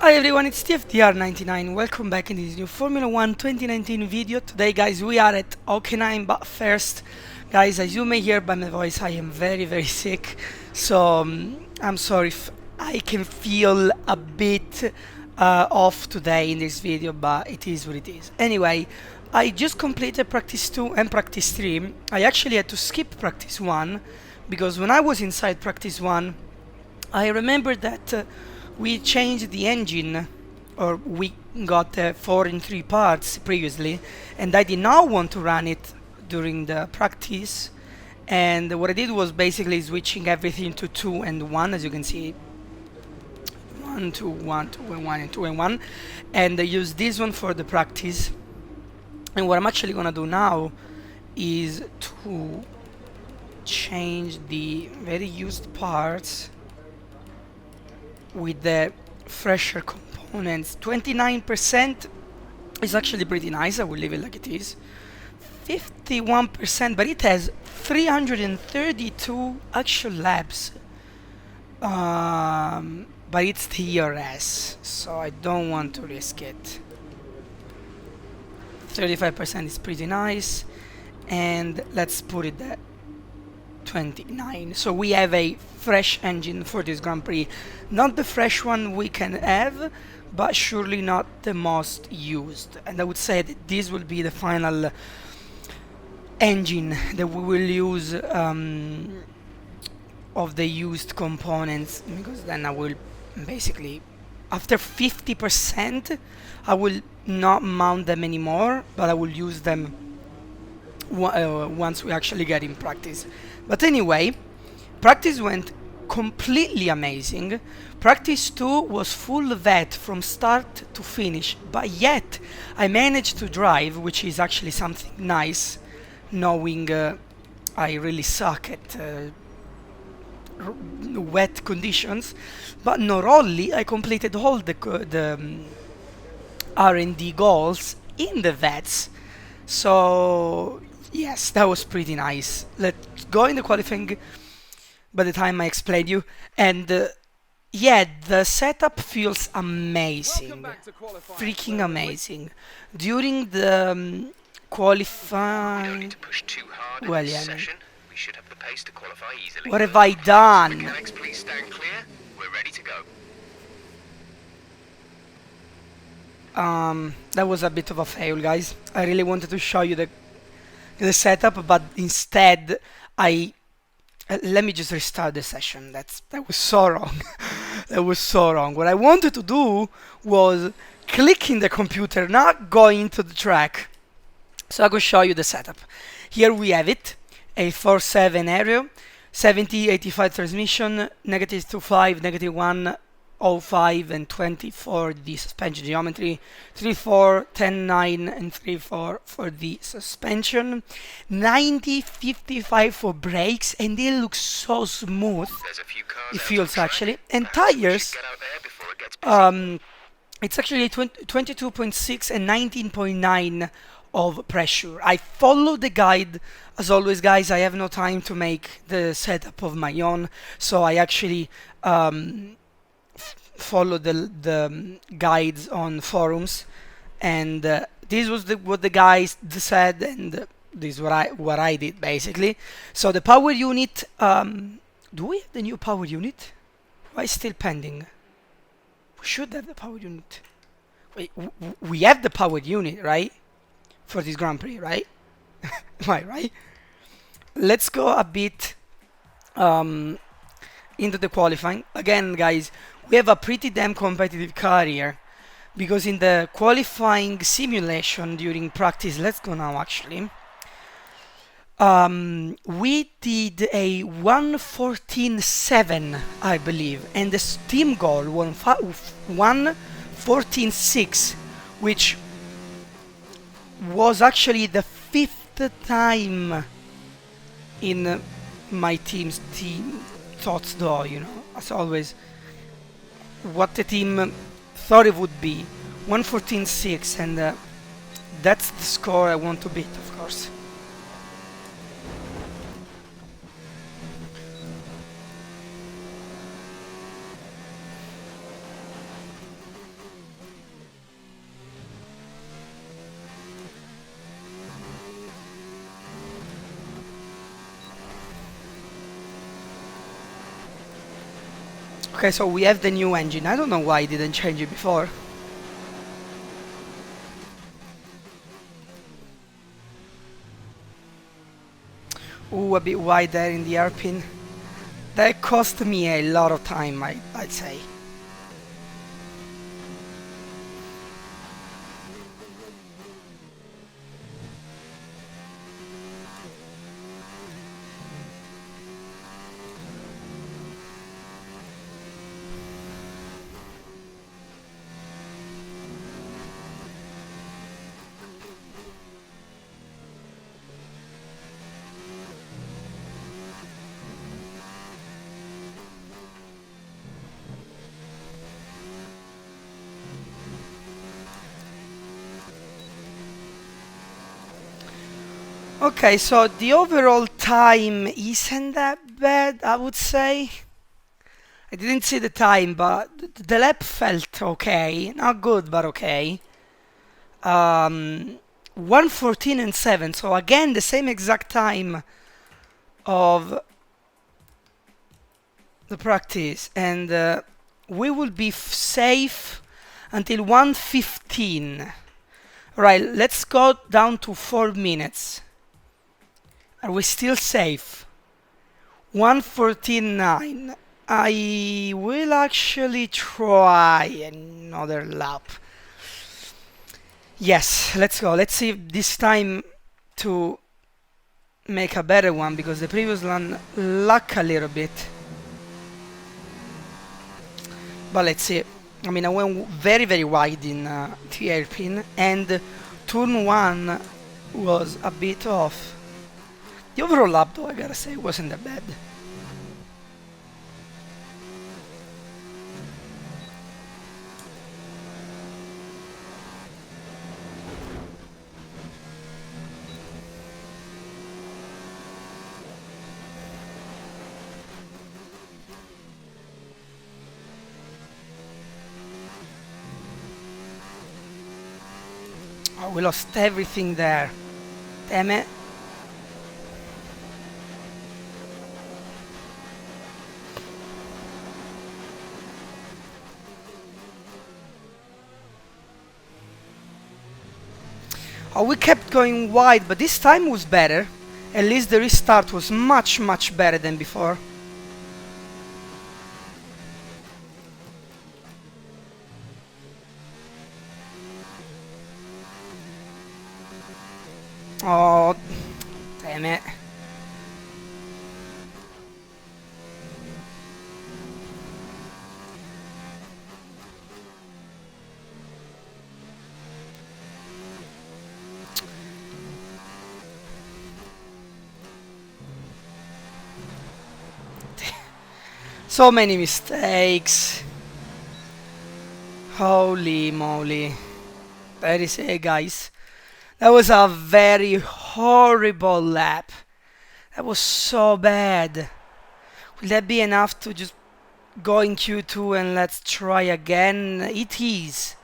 Hi everyone, it's TFDR99. Welcome back in this new Formula 1 2019 video. Today guys, we are at Hockenheim, but first guys, as you may hear by my voice, I am very sick. So I'm sorry if I can feel a bit off today in this video, but it is what it is. Anyway, I just completed practice 2 and practice 3. I actually had to skip practice 1 because when I was inside practice 1, I remember that we changed the engine, or we got 4 in 3 parts previously, and I did not want to run it during the practice. And what I did was basically switching everything to 2 and 1, as you can see, 1, 2, 1, 2 and 1, and 2 and 1, and I use this one for the practice. And what I'm actually gonna do now is to change the very used parts with the fresher components. 29% is actually pretty nice. I will leave it like it is. 51%, but it has 332 actual laps. But it's TRS, so I don't want to risk it. 35% is pretty nice, and let's put it at 29. So we have a fresh engine for this Grand Prix. Not the fresh one we can have, but surely not the most used. And I would say that this will be the final engine that we will use of the used components, because then I will basically, after 50%, I will not mount them anymore, but I will use them once we actually get in practice. But anyway, practice went completely amazing. Practice 2 was full vet from start to finish, but yet I managed to drive, which is actually something nice, knowing I really suck at wet conditions. But not only, I completed all the R&D goals in the vets, so yes, that was pretty nice. Let's go in the qualifying by the time I explain you. And yeah, the setup feels amazing, freaking amazing. During the qualifying, well, yeah, we should have the pace to qualify easily. what have I done? Mechanics, please stand clear. We're ready to go. That was a bit of a fail, guys. I really wanted to show you the setup, but instead I let me just restart the session. That was so wrong. That was so wrong. What I wanted to do was click in the computer, not go into the track. So I will show you the setup. Here we have it, a 4.7 aero, 70-85 transmission, -2.5, -1.05 and 24 the suspension geometry, 3.4, 10.9 and 3.4 for the suspension, 90-55 for brakes, and they look so smooth. It feels actually. And tires, it's actually 22.6 and 19.9 of pressure. I follow the guide. As always, guys, I have no time to make the setup of my own, so I actually follow the guides on forums, and this was what the guys said, and this is what I did basically. So the power unit, do we have the new power unit? Why still pending? We should have the power unit. Wait, we have the power unit, right? For this Grand Prix, right? Am I right? Let's go a bit into the qualifying. Again, guys, we have a pretty damn competitive car here, because in the qualifying simulation during practice, let's go now actually, we did a 1:14.7, I believe, and the team goal was 1:14.6, which was actually the 5th time in my team's thoughts, though, you know, as always, what the team thought it would be. 1:14.6, and that's the score I want to beat, of course. Okay, so we have the new engine. I don't know why I didn't change it before. Ooh, a bit wide there in the hairpin. That cost me a lot of time, I'd say. Okay, so the overall time isn't that bad, I would say. I didn't see the time, but the lap felt okay. Not good, but okay. 1:14 and 7, so again the same exact time of the practice, and we will be safe until 1:15. Right, let's go down to 4 minutes. Are we still safe? 1:14.9. I will actually try another lap. Yes, let's go. Let's see if this time to make a better one, because the previous one lacked a little bit. But let's see. I mean, I went very, very wide in the hairpin, and turn 1 was a bit off. The overall lap, though, I gotta say, wasn't that bad. Oh, we lost everything there. Damn it. Oh, we kept going wide, but this time was better. At least the restart was much, much better than before. Oh, damn it. So many mistakes. Holy moly. That is it, guys. That was a very horrible lap. That was so bad. Will that be enough to just go in Q2 and let's try again? It is.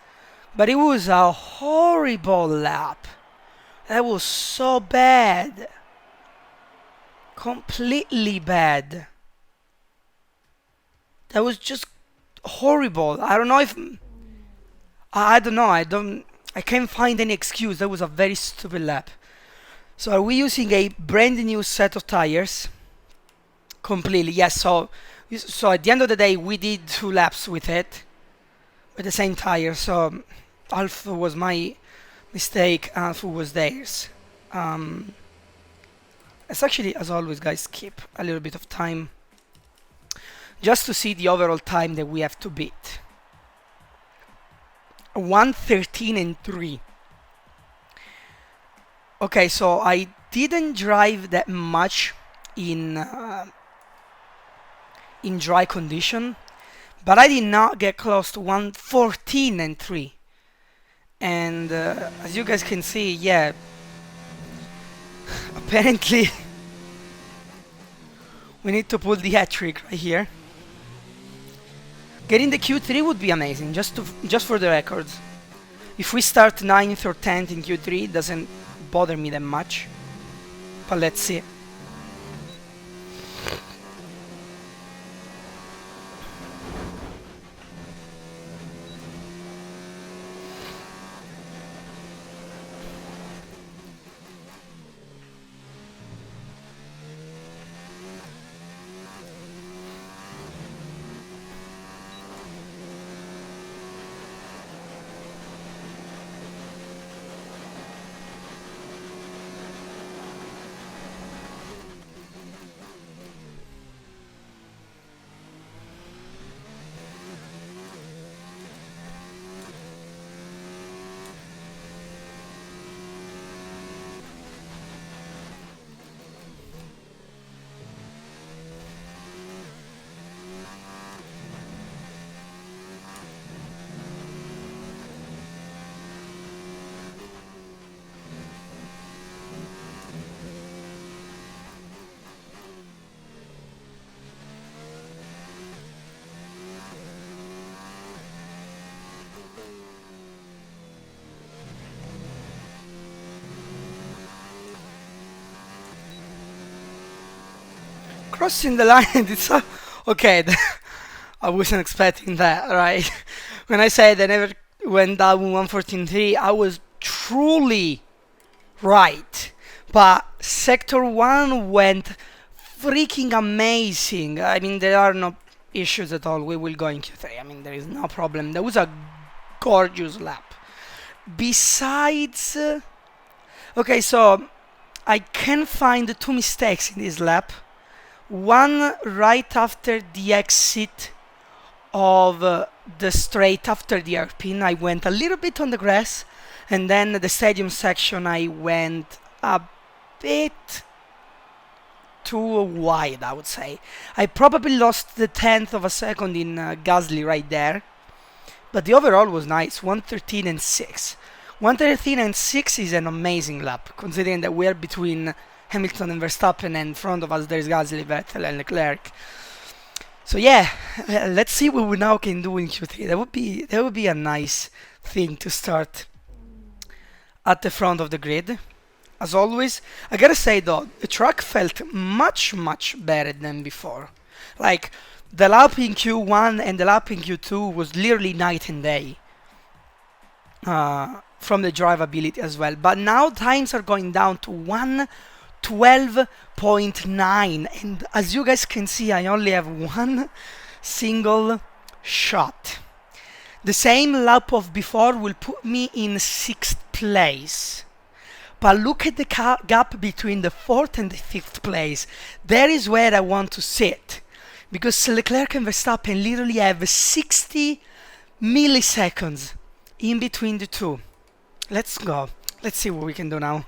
But it was a horrible lap. That was so bad. Completely bad. That was just horrible. I don't know if... I don't know. I can't find any excuse. That was a very stupid lap. So are we using a brand new set of tires? Completely, yes. So at the end of the day, we did 2 laps with it, with the same tire. So half was my mistake, half was theirs. Let's actually, as always, guys, keep a little bit of time just to see the overall time that we have to beat. 1:13 and 3. Okay, so I didn't drive that much in dry condition, but I did not get close to 1:14 and 3. And as you guys can see, yeah, apparently we need to pull the hat trick right here. Getting the Q3 would be amazing, just for the records. If we start 9th or 10th in Q3, it doesn't bother me that much. But let's see. crossing the line and it's okay. I wasn't expecting that, right? When I said I never went down 114.3, I was truly right. But Sector 1 went freaking amazing. I mean, there are no issues at all. We will go in Q3. I mean, there is no problem. That was a gorgeous lap. Besides, okay, so I can find two mistakes in this lap. One right after the exit of the straight after the hairpin, I went a little bit on the grass, and then the stadium section I went a bit too wide, I would say. I probably lost the 10th of a second in Gasly right there, but the overall was nice. 113 and 6. 113 and 6 is an amazing lap, considering that we're between Hamilton and Verstappen, and in front of us there's Gasly, Vettel and Leclerc. So yeah, let's see what we now can do in Q3. That would be a nice thing to start at the front of the grid. As always, I gotta say though, the track felt much better than before. Like, the lap in Q1 and the lap in Q2 was literally night and day from the drivability as well. But now times are going down to 1:12.9, and as you guys can see, I only have one single shot. The same lap of before will put me in 6th place. But look at the gap between the 4th and the 5th place. There is where I want to sit. Because Leclerc and Verstappen literally have 60 milliseconds in between the two. Let's go. Let's see what we can do now.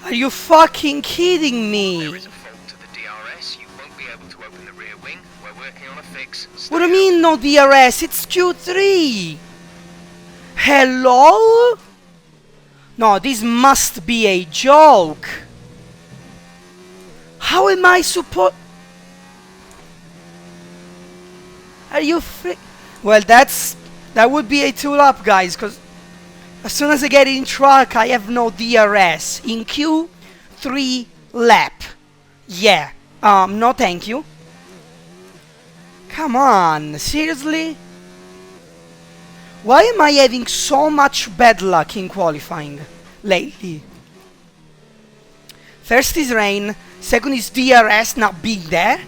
Are you fucking kidding me? There is a fault to the DRS. You won't be able to open the rear wing. We're working on a fix. What do you mean no DRS? It's Q3! Hello? No, this must be a joke. How am I supposed... Are you Well, that would be a 2-lap, guys, because as soon as I get in track, I have no DRS. In Q3 lap. Yeah. No thank you. Come on, seriously? Why am I having so much bad luck in qualifying lately? First is rain, second is DRS not being there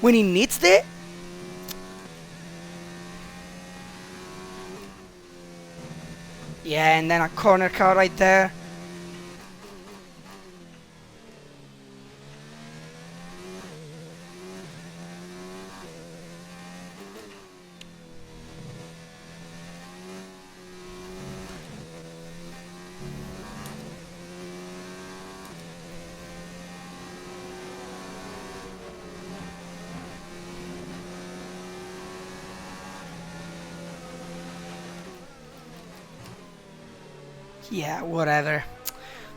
when it needs it. Yeah, and then a corner car right there. Yeah, whatever.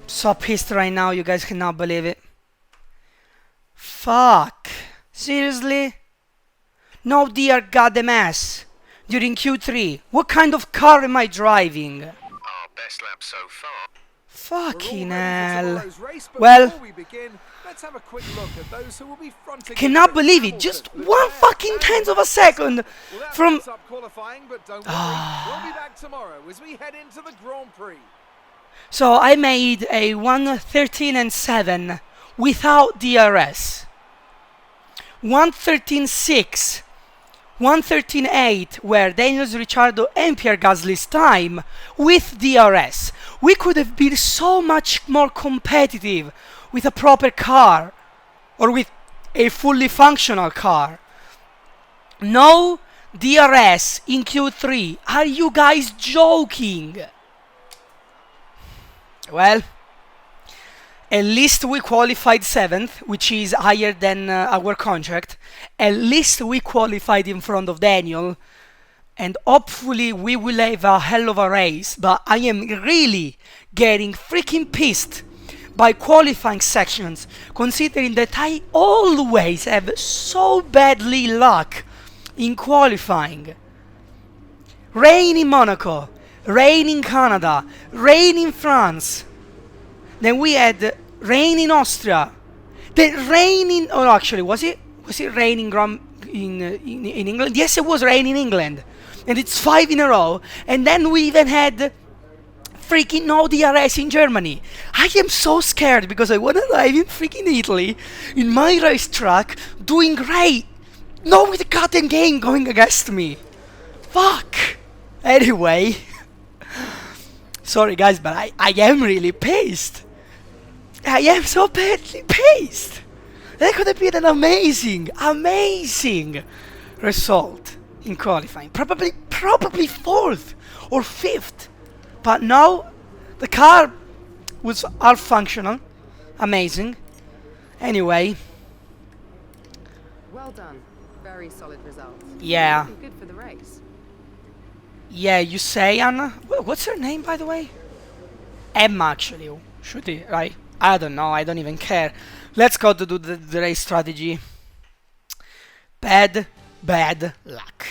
So pissed right now, you guys cannot believe it. Fuck. Seriously? No dear goddamn ass. During Q3. What kind of car am I driving? Our best lap so far. Fucking hell. Well, cannot believe it. Just 1/10 of a second from... So I made a 1:13 and 7 without DRS. 1:13.6, 1:13.8 were Daniel Ricciardo and Pierre Gasly's time with DRS. We could have been so much more competitive with a proper car or with a fully functional car. No DRS in Q3. Are you guys joking? Well, at least we qualified 7th, which is higher than our contract. At least we qualified in front of Daniel. And hopefully we will have a hell of a race. But I am really getting freaking pissed by qualifying sections, considering that I always have so badly luck in qualifying. Rain in Monaco, rain in Canada, rain in France. Then we had rain in Austria. Then rain in... Oh, actually, was it rain in England? Yes, it was rain in England. And it's 5 in a row. And then we even had freaking no DRS in Germany. I am so scared because I want to arrive in freaking Italy in my racetrack doing great. No, with the goddamn game going against me. Fuck. Anyway. Sorry guys, but I am really pissed. I am so badly pissed. That could have been an amazing result in qualifying. Probably 4th or 5th. But now the car was all functional. Amazing. Anyway. Well done. Very solid results. Yeah. Looking good for the race. Yeah, you say, Anna? What's her name, by the way? Emma, actually. Should it, right? I don't know. I don't even care. Let's go to do the race strategy. Bad luck.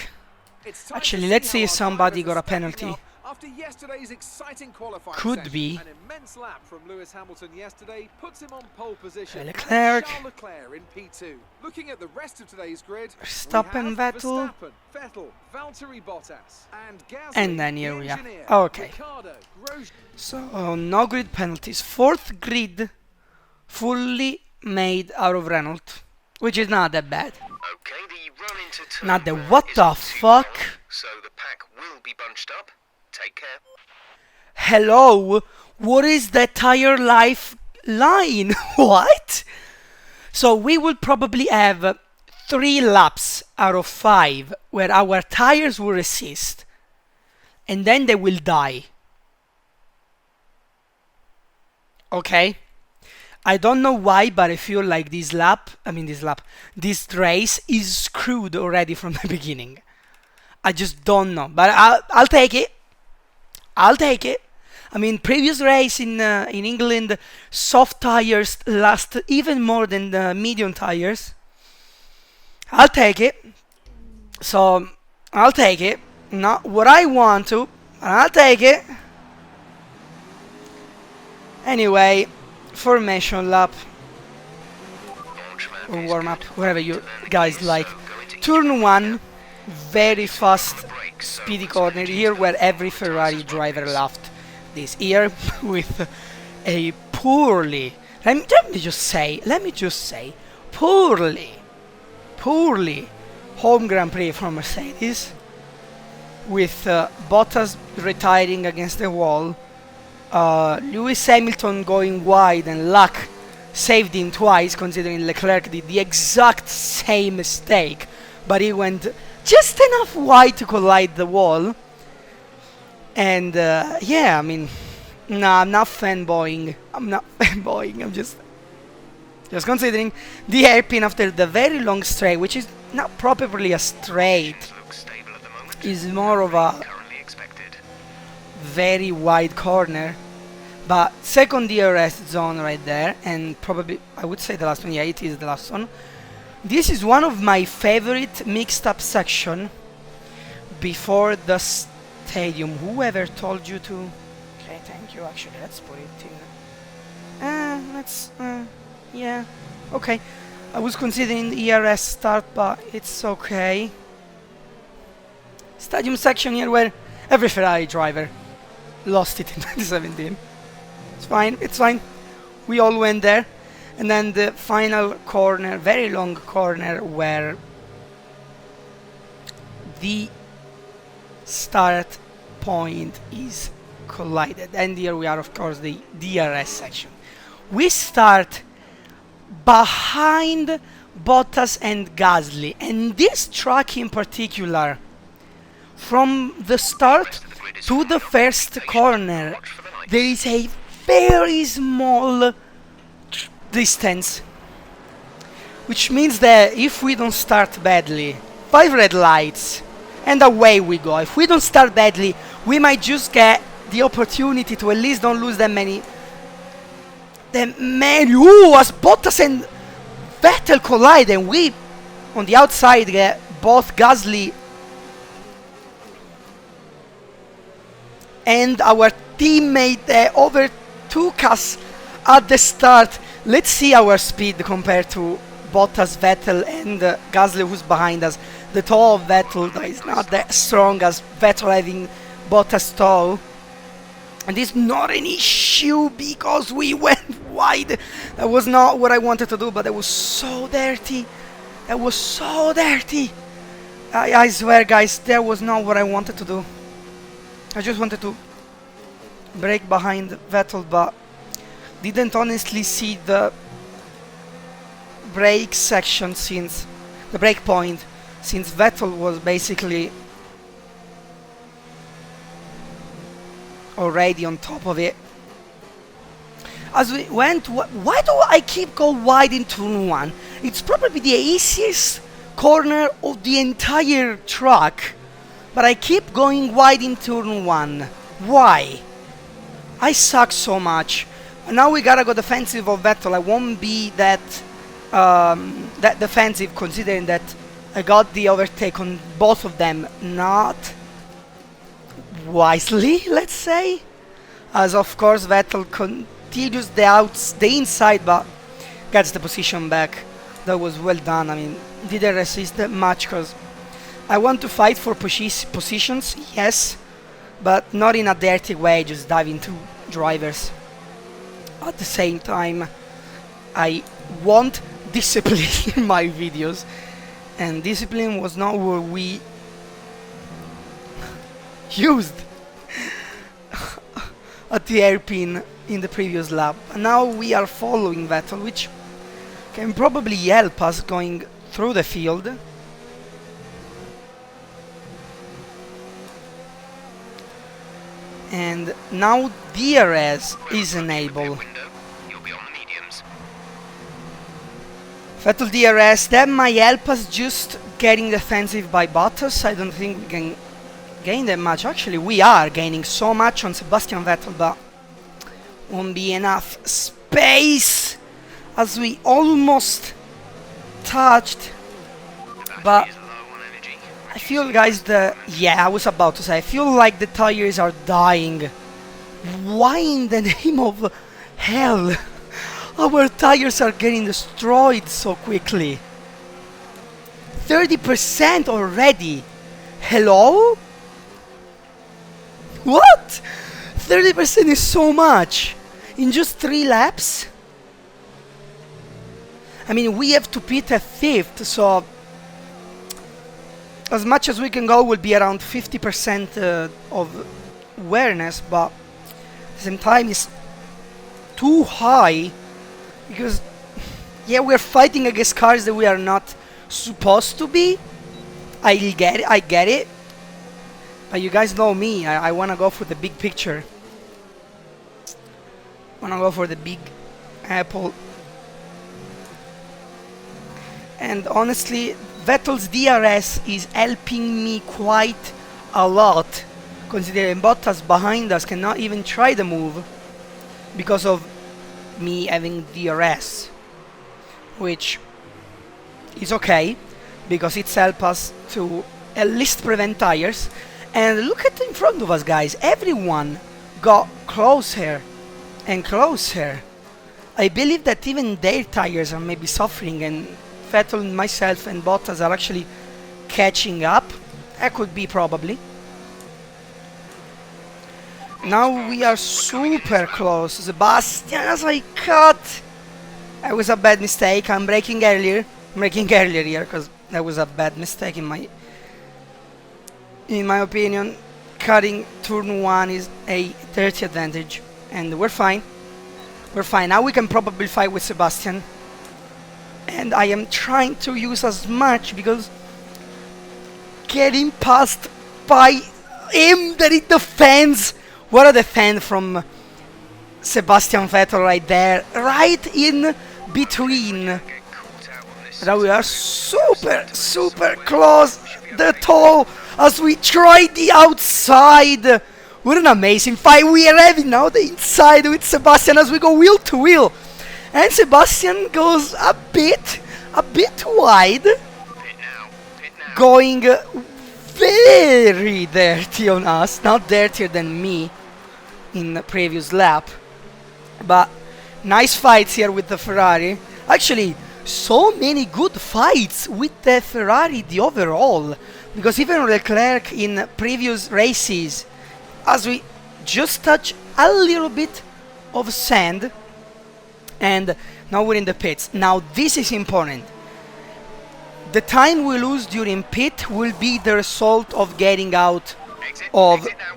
Actually, let's see if somebody got a penalty. After yesterday's exciting qualifying Could be. an immense lap from Lewis Hamilton yesterday puts him on pole position. Leclerc. Charles Leclerc in P2. Looking at the rest of today's grid, Verstappen, Vettel. Verstappen, Vettel, Valtteri Bottas, and Gasly. And then here the we are. engineer, Okay. Ricciardo, Grosjean. So, no grid penalties. 4th grid fully made out of Renault, which is not that bad. Okay, the run into turn Not the one what isn't the too fuck? well, so the pack will be bunched up. Take care. Hello? What is that tire life line? What? So we will probably have 3 laps out of 5 where our tires will resist and then they will die. Okay? I don't know why, but I feel like this race is screwed already from the beginning. I just don't know, but I'll take it. I'll take it. I mean, previous race in England, soft tires last even more than the medium tires. I'll take it. So, I'll take it. Not what I want to, but I'll take it. Anyway, formation lap. Or warm up, whatever you guys like. Turn 1, very fast, speedy corner here where every Ferrari driver laughed. This year with a poorly, let me just say, poorly home Grand Prix from Mercedes, with Bottas retiring against the wall, Lewis Hamilton going wide, and luck saved him twice, considering Leclerc did the exact same mistake, but he went just enough wide to collide the wall. And yeah, I mean, nah, I'm not fanboying. I'm just considering the hairpin after the very long straight, which is not properly a straight, is more of a very wide corner. But second DRS zone right there, and probably I would say the last one. Yeah, it is the last one. This is one of my favorite mixed up section before the stadium. Whoever told you to? Okay, thank you. Actually, let's put it in. Yeah. Okay. I was considering the ERS start, but it's okay. Stadium section here where every Ferrari driver lost it in 2017. It's fine. It's fine. We all went there. And then the final corner, very long corner, where the start point is collided. And here we are, of course, the DRS section. We start behind Bottas and Gasly, and this track in particular, from the start to the first corner, there is a very small distance, which means that if we don't start badly, 5 red lights and away we go. If we don't start badly, we might just get the opportunity to at least don't lose that many the man, ooh, as Bottas and Vettel collide, and we on the outside get both Gasly and our teammate overtook us at the start. Let's see our speed compared to Bottas, Vettel and Gasly, who's behind us. The toe of Vettel is not that strong as Vettel having Bottas toe. And it's not an issue because we went wide. That was not what I wanted to do, but that was so dirty. That was so dirty. I swear, guys, that was not what I wanted to do. I just wanted to brake behind Vettel, but didn't honestly see the brake section since the brake point, since Vettel was basically already on top of it. As we went, why do I keep going wide in turn 1? It's probably the easiest corner of the entire track, but I keep going wide in turn 1. Why? I suck so much. Now we gotta go defensive of Vettel. I won't be that defensive, considering that I got the overtake on both of them, not wisely, let's say, as of course Vettel continues the inside, but gets the position back. That was well done. I mean, didn't resist that much because I want to fight for positions, yes, but not in a dirty way, just dive into drivers. At the same time, I want discipline in my videos, and discipline was not what we used at the hairpin in the previous lap. And now we are following Vettel, which can probably help us going through the field. And now DRS is enabled. Vettel DRS, that might help us just getting defensive by Bottas. I don't think we can gain that much. Actually, we are gaining so much on Sebastian Vettel, but won't be enough space as we almost touched. But I feel, guys, I was about to say, I feel like the tires are dying. Why in the name of hell our tires are getting destroyed so quickly? 30% already. Hello? What? 30% is so much in just 3 laps. I mean, we have to pit at 5th, so as much as we can go will be around 50% of awareness, but at the same time it's too high because, yeah, we're fighting against cars that we are not supposed to be. I get it. But you guys know me, I wanna go for the big picture. Wanna go for the big apple. And honestly, Vettel's DRS is helping me quite a lot, considering Bottas behind us cannot even try the move because of me having DRS, which is okay because it's helped us to at least prevent tires. And look at in front of us, guys, everyone got closer and closer. I believe that even their tires are maybe suffering, and Vettel, myself and Bottas are actually catching up. That could be probably. Now we are super close. Sebastian, as I cut. That was a bad mistake. I'm braking earlier. I'm braking earlier here because that was a bad mistake in my opinion. Cutting turn 1 is a dirty advantage, and we're fine. We're fine. Now we can probably fight with Sebastian. And I am trying to use as much because getting passed by him that it defends. What a defend from Sebastian Vettel right there, right in between. Now we are super close. The toe as we try the outside. What an amazing fight we are having now, the inside with Sebastian as we go wheel to wheel. And Sebastian goes a bit wide, Pit now. Pit now. going very dirty on us, not dirtier than me in the previous lap. But nice fights here with the Ferrari. Actually, so many good fights with the Ferrari, the overall. Because even Leclerc in previous races, as we just touch a little bit of sand, and now we're in the pits. Now this is important. The time we lose during pit will be the result of getting out Exit. of Exit now.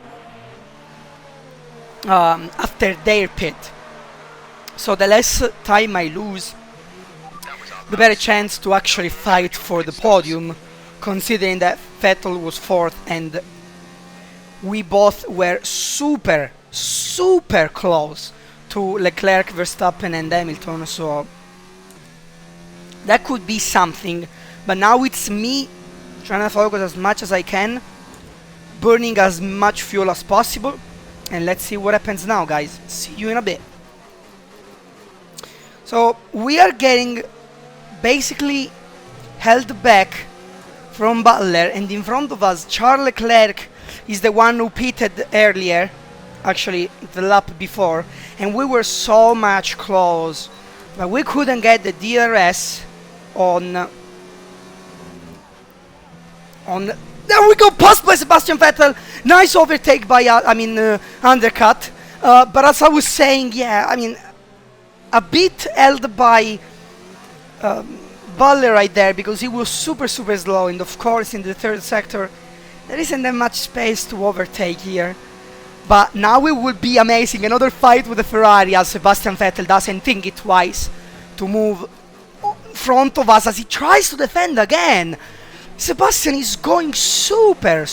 after their pit. So the less time I lose, That was our the better chance to actually fight for the podium, considering that Vettel was 4th and we both were super close to Leclerc, Verstappen and Hamilton, so that could be something. But now it's me trying to focus as much as I can, burning as much fuel as possible, and let's see what happens now, guys. See you in a bit. So we are getting basically held back from Butler, and in front of us Charles Leclerc is the one who pitted earlier, actually the lap before, and we were so much close, but we couldn't get the DRS on there we go, passed by Sebastian Vettel. Nice overtake by undercut, but as I was saying, yeah, I mean a bit held by Butler right there, because he was super slow, and of course in the third sector there isn't that much space to overtake here. But now it would be amazing, another fight with the Ferrari, as Sebastian Vettel doesn't think it twice to move in front of us as he tries to defend again. Sebastian is going super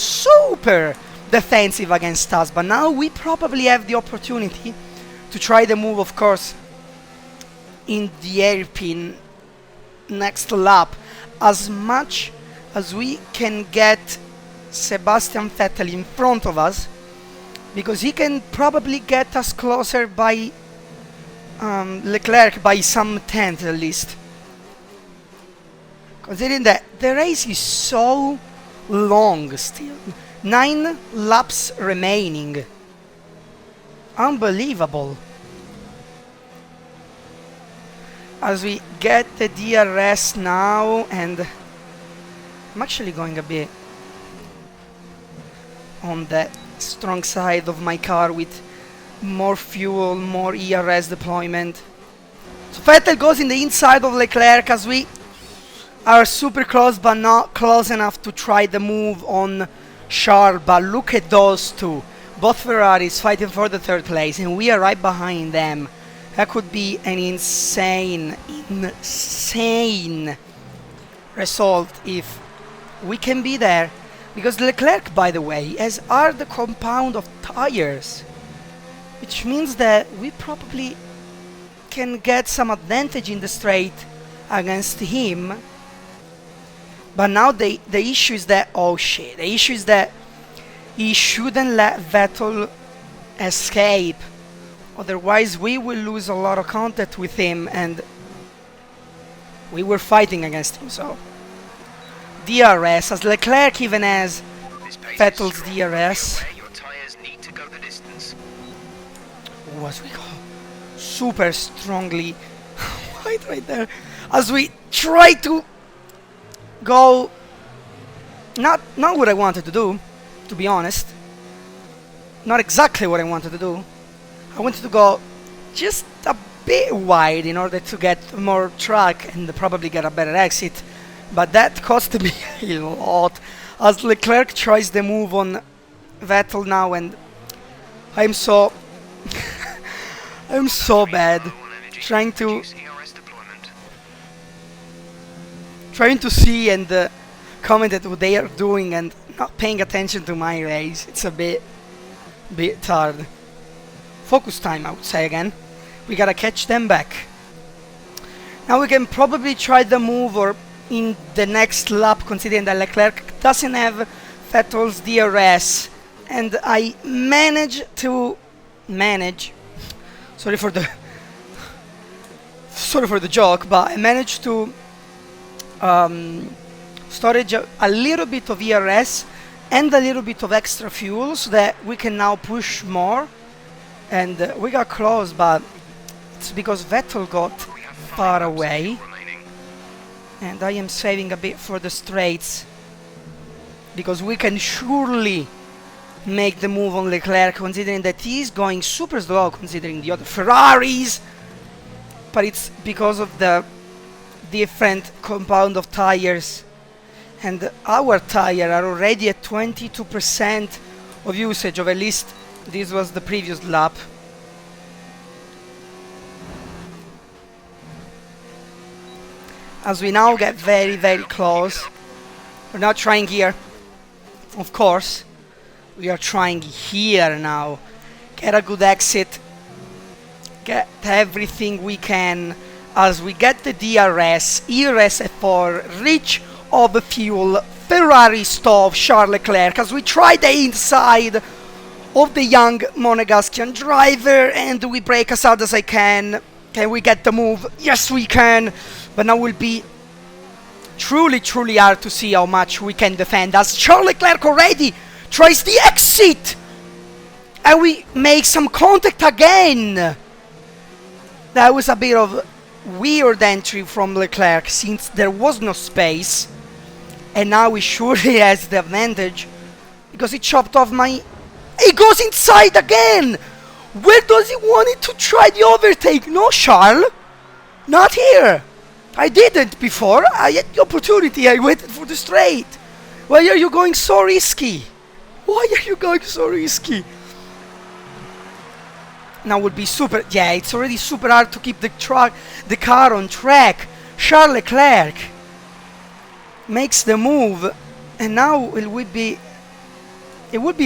defensive against us, but now we probably have the opportunity to try the move, of course, in the airpin next lap, as much as we can get Sebastian Vettel in front of us, because he can probably get us closer by Leclerc by some tenth at least. Considering that the race is so long still, 9 laps remaining. Unbelievable. As we get the DRS now, and I'm actually going a bit on the strong side of my car with more fuel, more ERS deployment. So Vettel goes in the inside of Leclerc as we are super close, but not close enough to try the move on Charles. But look at those two, both Ferraris fighting for the 3rd place, and we are right behind them. That could be an insane result if we can be there, because Leclerc, by the way, has hard compound of tires, which means that we probably can get some advantage in the straight against him. But now the issue is that, oh shit, the issue is that he shouldn't let Vettel escape, otherwise we will lose a lot of contact with him, and we were fighting against him. So DRS, as Leclerc even has This pace is Vettel's strong. DRS. Be aware your tyres need to go the distance. As we go super strongly wide right there, as we try to go not what I wanted to do, to be honest, not exactly what I wanted to do. I wanted to go just a bit wide in order to get more track and probably get a better exit, but that cost me a lot as Leclerc tries the move on Vettel now, and I'm so I'm so bad Low on energy. trying to Reduce ERS deployment. see and comment at what they are doing and not paying attention to my race. It's a bit hard. Focus time, I would say again. We gotta catch them back. Now we can probably try the move or in the next lap, considering that Leclerc doesn't have Vettel's DRS and I managed to sorry for the joke, but I managed to storage a little bit of ERS and a little bit of extra fuel so that we can now push more. And we got close, but it's because Vettel got far away, and I am saving a bit for the straights because we can surely make the move on Leclerc, considering that he's going super slow considering the other Ferraris, but it's because of the different compound of tires, and our tire are already at 22% of usage, or at least this was the previous lap. As we now get very, very close, we're not trying here, of course, we are trying here now. Get a good exit, get everything we can as we get the DRS, ERS F4, rich of fuel, Ferrari stop Charles Leclerc as we try the inside of the young Monegasquian driver, and we brake as hard as I can. Can we get the move? Yes, we can. But now will be truly hard to see how much we can defend as Charles Leclerc already tries the exit, and we make some contact again. That was a bit of weird entry from Leclerc since there was no space, and now he surely has the advantage because he chopped off my... He goes inside again! Where does he want it to try the overtake? No, Charles! Not here! I didn't before. I had the opportunity. I waited for the straight. Why are you going so risky? Why are you going so risky? Now would be super... Yeah, it's already super hard to keep the car on track. Charles Leclerc makes the move, and now it would be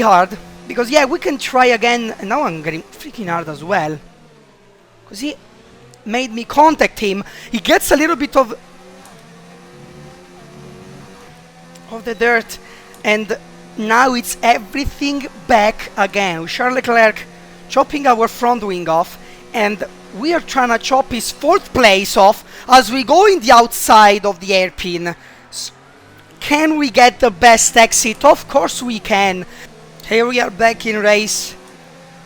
hard. Because, yeah, we can try again. And now I'm getting freaking hard as well. Because he made me contact him. He gets a little bit of the dirt. And now it's everything back again. With Charles Leclerc chopping our front wing off. And we are trying to chop his 4th place off as we go in the outside of the hairpin. Can we get the best exit? Of course we can. Here we are back in race.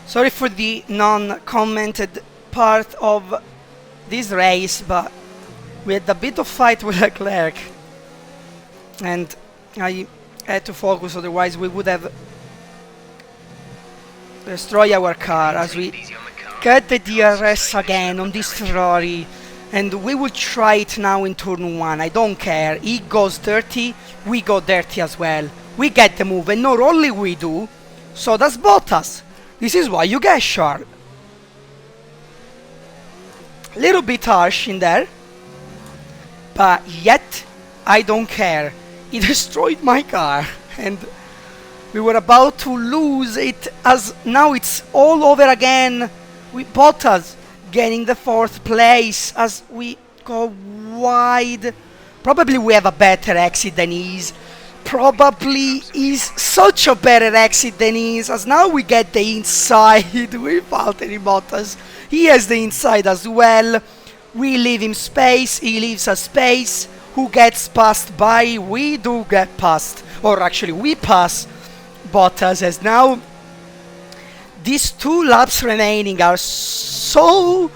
Sorry for the non-commented part of this race, but we had a bit of fight with Leclerc and I had to focus, otherwise we would have destroyed our car as we get the DRS again on this Ferrari, and we will try it now in turn 1. I don't care. He goes dirty, we go dirty as well. We get the move, and not only we do, so does Bottas. This is why you get Charles. Little bit harsh in there, but yet I don't care. He destroyed my car, and we were about to lose it, as now it's all over again with Bottas getting the 4th place as we go wide. Probably we have a better exit than his. Probably is such a better exit than his, as now we get the inside with Valtteri Bottas. He has the inside as well. We leave him space, he leaves us space. Who gets passed by? We do get passed, or actually we pass Bottas, as now these 2 laps remaining are so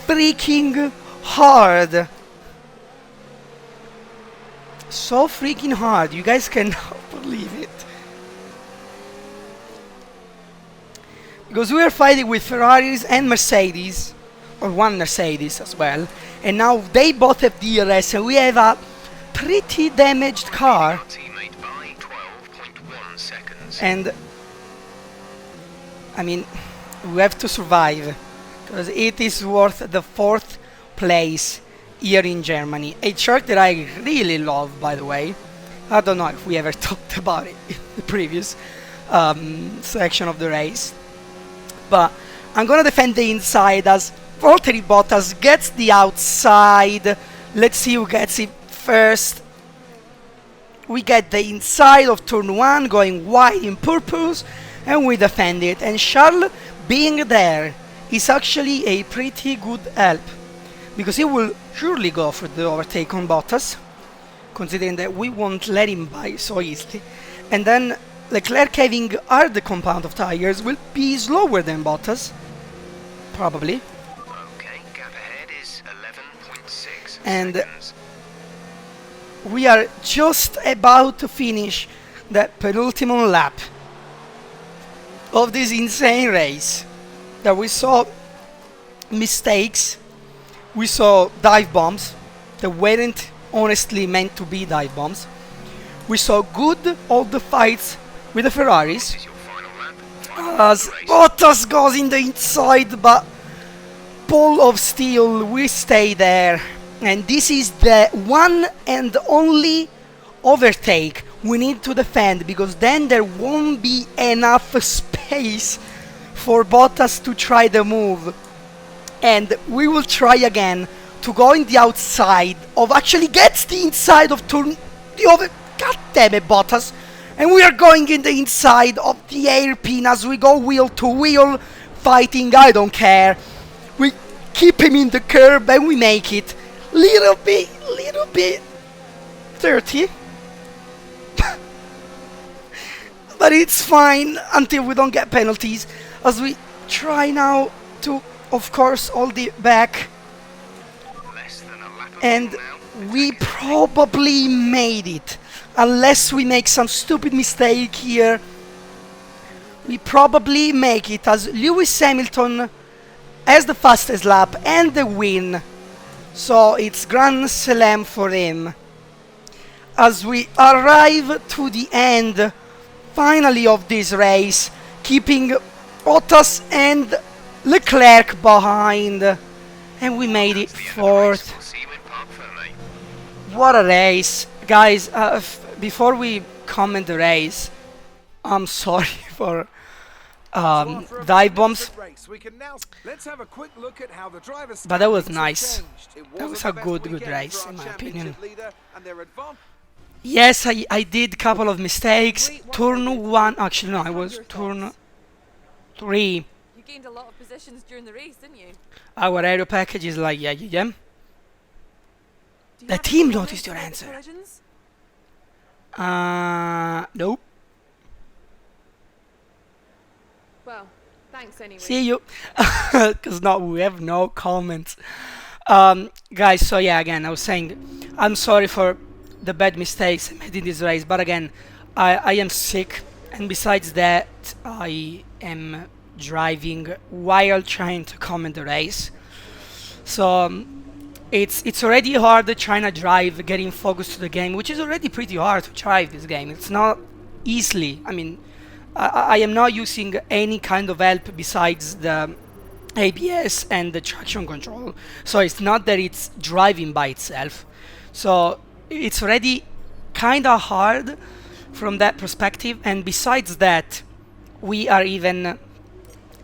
freaking hard. So freaking hard, you guys cannot believe it. Because we are fighting with Ferraris and Mercedes, or one Mercedes as well, and now they both have DRS, and we have a pretty damaged car. And I mean, we have to survive, because it is worth the 4th place here in Germany. A chart that I really love, by the way. I don't know if we ever talked about it in the previous section of the race, but I'm gonna defend the inside as Valtteri Bottas gets the outside. Let's see who gets it first. We get the inside of turn 1 going wide in purpose, and we defend it. And Charles being there is actually a pretty good help, because he will surely go for the overtake on Bottas, considering that we won't let him by so easily. And then Leclerc having hard compound of tires will be slower than Bottas, probably. Okay, gap ahead is 11.6 And seconds. we are just about to finish that penultimate lap of this insane race that we saw mistakes, we saw dive bombs that weren't honestly meant to be dive bombs, we saw good all the fights with the Ferraris, This is your final lap. Final lap as of the race. Bottas goes in the inside, but ball of steel, we stay there. And this is the one and only overtake we need to defend, because then there won't be enough space for Bottas to try the move. And we will try again to go in the outside of, actually gets the inside of turn the over. God damn it, Bottas. And we are going in the inside of the hairpin as we go wheel to wheel, fighting, I don't care. We keep him in the curb and we make it little bit dirty. But it's fine until we don't get penalties, as we try now to, of course, hold it back. Less than a lap of And fuel now. we probably made it, unless we make some stupid mistake here. We probably make it, as Lewis Hamilton has the fastest lap and the win. So it's grand slam for him. As we arrive to the end, finally, of this race, keeping Bottas and Leclerc behind. And we made it That's the end of the race. fourth. We'll see you in Park Fermé. What a race, guys. Before we comment the race, I'm sorry for dive bombs, Race. We can now let's have a quick look at how the drivers' but that was standings have nice. changed. It That wasn't was the a best good weekend race, for in our my opinion. championship leader, and their Yes, I did couple of mistakes. Turn 1, actually no, I was turn 3. You gained a lot of positions during the race, didn't you? Our aero package is like, yeah. Do you The have team any noticed your comments about the answer. collisions? Nope. Well, thanks anyway. See you. Because no, we have no comments. Guys, so yeah, again, I was saying, I'm sorry for the bad mistakes I made in this race, but again, I am sick, and besides that, I am driving while trying to comment the race. So it's already hard trying to drive, getting focused to the game, which is already pretty hard to drive this game. It's not easily. I mean, I am not using any kind of help besides the ABS and the traction control, so it's not that it's driving by itself. So it's already kind of hard from that perspective, and besides that, we are even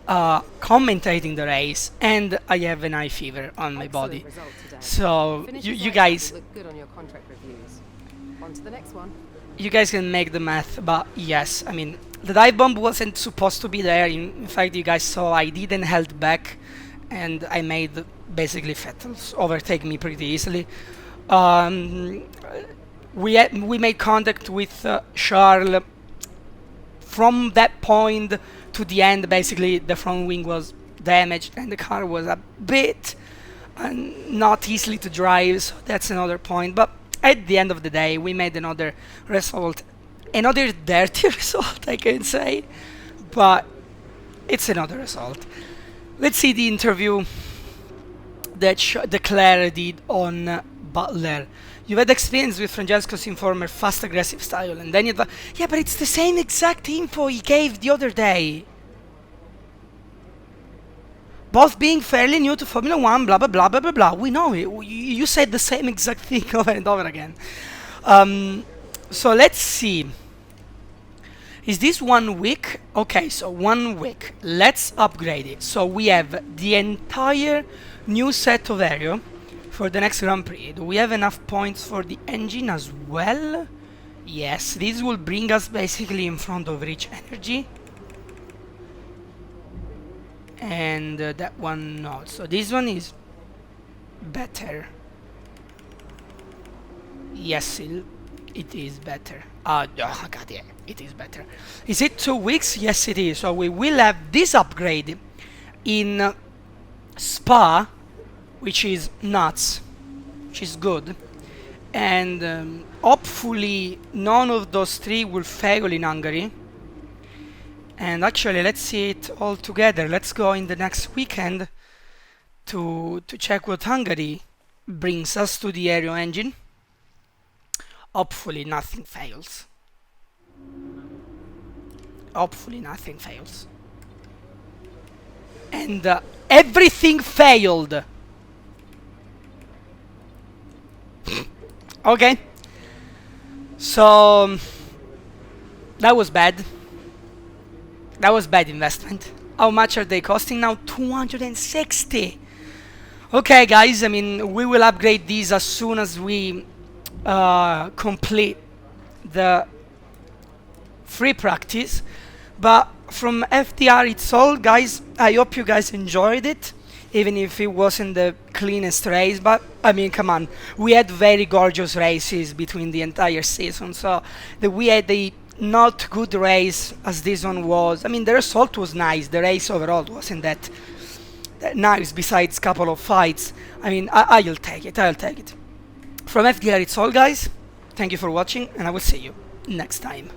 commentating the race, and I have an eye fever on my body. Excellent result today. So Finishes you like that guys, will look good on your contract reviews. On to the next one. you guys can make the math, but yes, I mean, the dive bomb wasn't supposed to be there. In fact, you guys saw I didn't held back, and I made basically Vettel's overtake me pretty easily. We made contact with Charles. From that point to the end, basically the front wing was damaged and the car was a bit not easily to drive, so that's another point. But at the end of the day, we made another result, another dirty result, I can say, but it's another result. Let's see the interview that Leclerc did on Butler. You've had experience with Francesco's informer fast aggressive style, and then yeah, but it's the same exact info he gave the other day. Both being fairly new to Formula 1, blah blah blah blah blah blah. We know it. You said the same exact thing over and over again. So let's see. Is this 1 week? Okay, so 1 week. Let's upgrade it. So we have the entire new set of aero for the next Grand Prix. Do we have enough points for the engine as well? Yes, this will bring us basically in front of Rich Energy. and that one not. So this one is better. Yes, it is better. Oh god, yeah, it is better. Is it 2 weeks? Yes, it is. So we will have this upgrade in Spa, which is nuts, which is good, and hopefully none of those 3 will fail in Hungary. And actually, let's see it all together. Let's go in the next weekend to check what Hungary brings us to the aero engine. Hopefully nothing fails. Hopefully nothing fails. And everything failed. Okay. So that was bad. That was bad investment. How much are they costing now? 260. Okay, guys. I mean, we will upgrade these as soon as we complete the free practice. But from FDR it's all, guys. I hope you guys enjoyed it, even if it wasn't the cleanest race. But I mean, come on, we had very gorgeous races between the entire season, so we had a not good race as this one was. I mean, the result was nice, the race overall wasn't that nice, besides couple of fights. I mean, I'll take it. From FDR it's all, guys. Thank you for watching, and I will see you next time.